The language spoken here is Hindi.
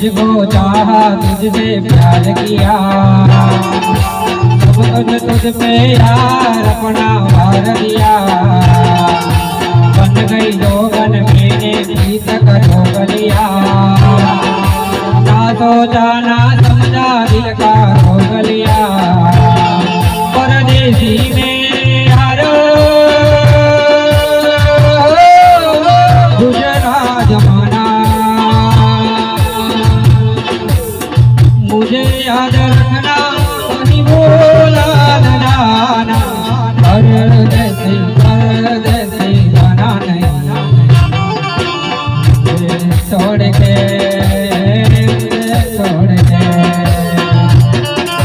तुझको चाहा तुझसे प्यार किया, अब तुझ पे यार अपना वार दिया। बन गई जोगन मैंने गीत का जोग लिया, ना सोचा ना समझा दिल का रोग लिया। परदेसी में यारो गुजरा जमाना, मुझे याद रखना कभी बोला न जाना। परदेसी परदेसी जाना नहीं, छोड़ के